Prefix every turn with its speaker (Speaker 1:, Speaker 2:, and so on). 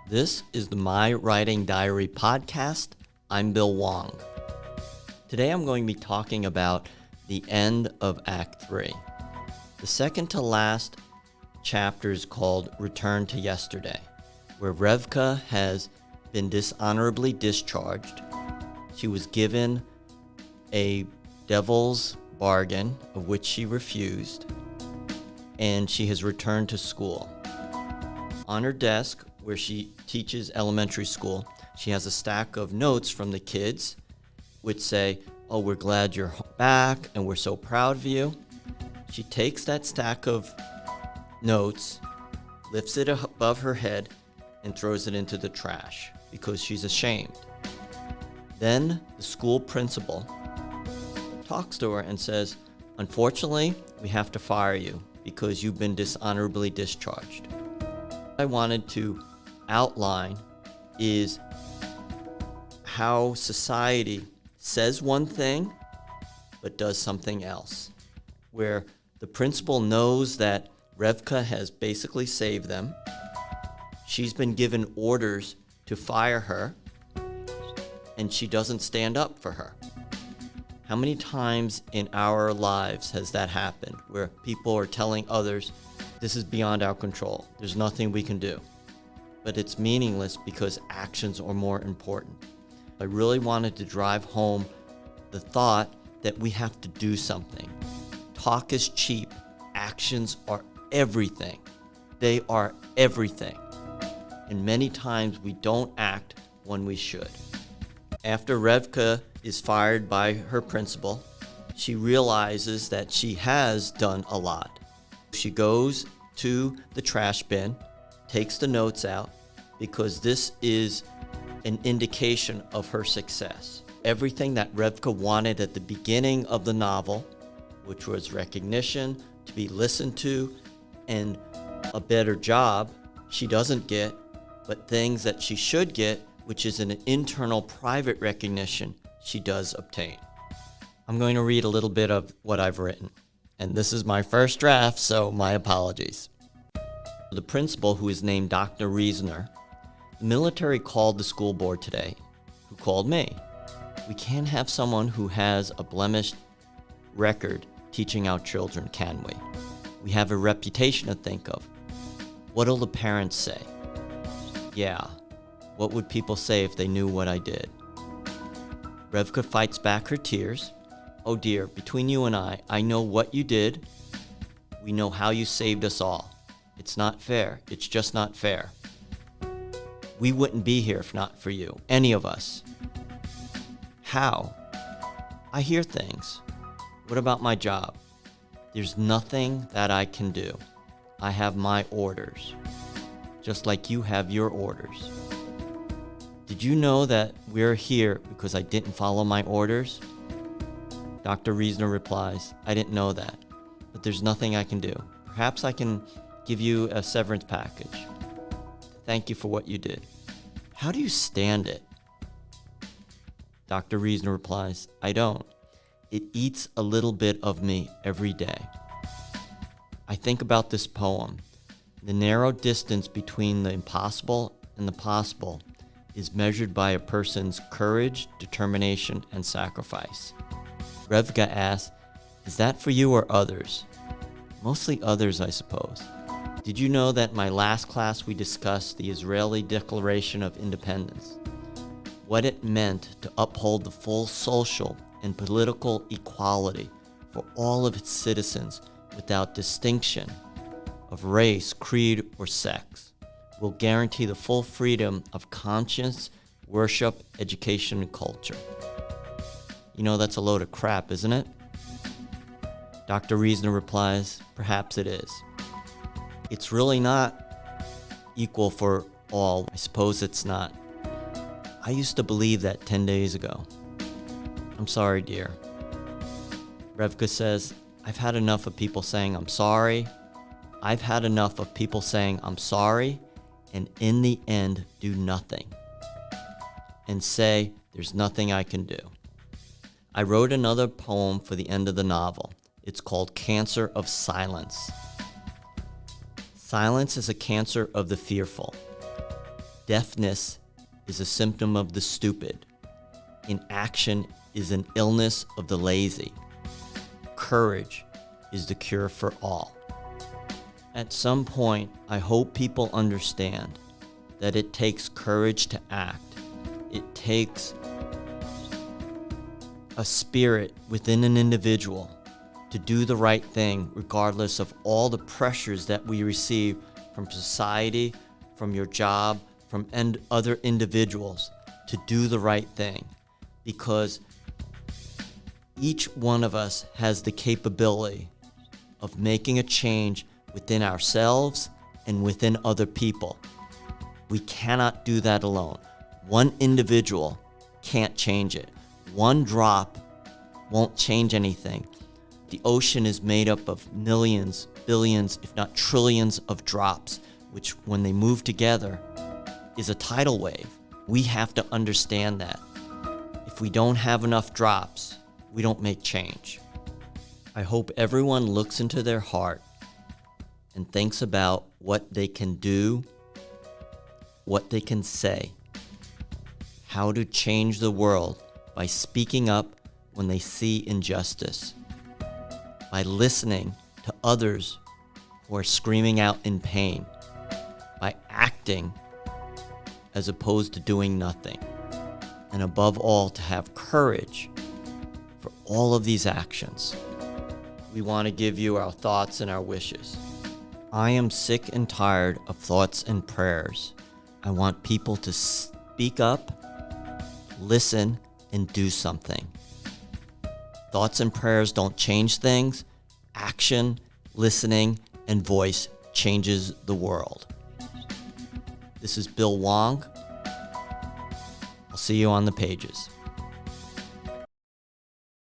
Speaker 1: This is the My Writing Diary podcast. I'm Bill Wong. Today I'm going to be talking about the end of Act 3. The second to last chapter is called Return to Yesterday, where Revka has been dishonorably discharged. She was given a devil's bargain, of which she refused, and she has returned to school. On her desk, where she teaches elementary school, she has a stack of notes from the kids, which say, "Oh, we're glad you're back, and we're so proud of you." She takes that stack of notes, lifts it above her head, and throws it into the trash because she's ashamed. Then the school principal talks to her and says, "Unfortunately, we have to fire you because you've been dishonorably discharged." What I wanted to outline is how society says one thing but does something else, where the principal knows that Revka has basically saved them. She's been given orders to fire her, and she doesn't stand up for her. How many times in our lives has that happened, where people are telling others, "This is beyond our control, there's nothing we can do"? But it's meaningless because actions are more important. I really wanted to drive home the thought that we have to do something. Talk is cheap. Actions are everything. They are everything. And many times we don't act when we should. After Revka is fired by her principal, she realizes that she has done a lot. She goes to the trash bin, takes the notes out, because this is an indication of her success. Everything that Revka wanted at the beginning of the novel, which was recognition, to be listened to, and a better job, she doesn't get, but things that she should get, which is an internal private recognition, she does obtain. I'm going to read a little bit of what I've written, and this is my first draft, so my apologies. The principal, who is named Dr. Reasoner, the military called the school board today, who called me. We can't have someone who has a blemished record teaching our children, can we? We have a reputation to think of. What'll the parents say? Yeah, what would people say if they knew what I did? Revka fights back her tears. "Oh dear, between you and I know what you did. We know how you saved us all. It's not fair. It's just not fair. We wouldn't be here if not for you, any of us." "How?" "I hear things. What about my job?" "There's nothing that I can do. I have my orders, just like you have your orders." "Did you know that we're here because I didn't follow my orders?" Dr. Reasoner replies, "I didn't know that, but there's nothing I can do. Perhaps I can give you a severance package. Thank you for what you did." "How do you stand it?" Dr. Reasoner replies, "I don't. It eats a little bit of me every day. I think about this poem. The narrow distance between the impossible and the possible is measured by a person's courage, determination, and sacrifice." Revka asks, "Is that for you or others?" "Mostly others, I suppose. Did you know that in my last class we discussed the Israeli Declaration of Independence? What it meant to uphold the full social and political equality for all of its citizens without distinction of race, creed, or sex, will guarantee the full freedom of conscience, worship, education, and culture." You know, that's a load of crap, isn't it? Dr. Reasoner replies, "Perhaps it is. It's really not equal for all. I suppose it's not. I used to believe that 10 days ago. I'm sorry, dear." Revka says, "I've had enough of people saying I'm sorry. I've had enough of people saying I'm sorry and in the end do nothing and say there's nothing I can do." I wrote another poem for the end of the novel. It's called Cancer of Silence. Silence is a cancer of the fearful. Deafness is a symptom of the stupid. Inaction is an illness of the lazy. Courage is the cure for all. At some point, I hope people understand that it takes courage to act. It takes a spirit within an individual to do the right thing regardless of all the pressures that we receive from society, from your job, from other individuals to do the right thing. Because each one of us has the capability of making a change within ourselves and within other people. We cannot do that alone. One individual can't change it. One drop won't change anything. The ocean is made up of millions, billions, if not trillions of drops, which when they move together is a tidal wave. We have to understand that. If we don't have enough drops, we don't make change. I hope everyone looks into their heart and thinks about what they can do, what they can say, how to change the world by speaking up when they see injustice, by listening to others who are screaming out in pain, by acting as opposed to doing nothing, and above all, to have courage for all of these actions. We want to give you our thoughts and our wishes. I am sick and tired of thoughts and prayers. I want people to speak up, listen, and do something. Thoughts and prayers don't change things. Action, listening, and voice changes the world. This is Bill Wong. I'll see you on the pages.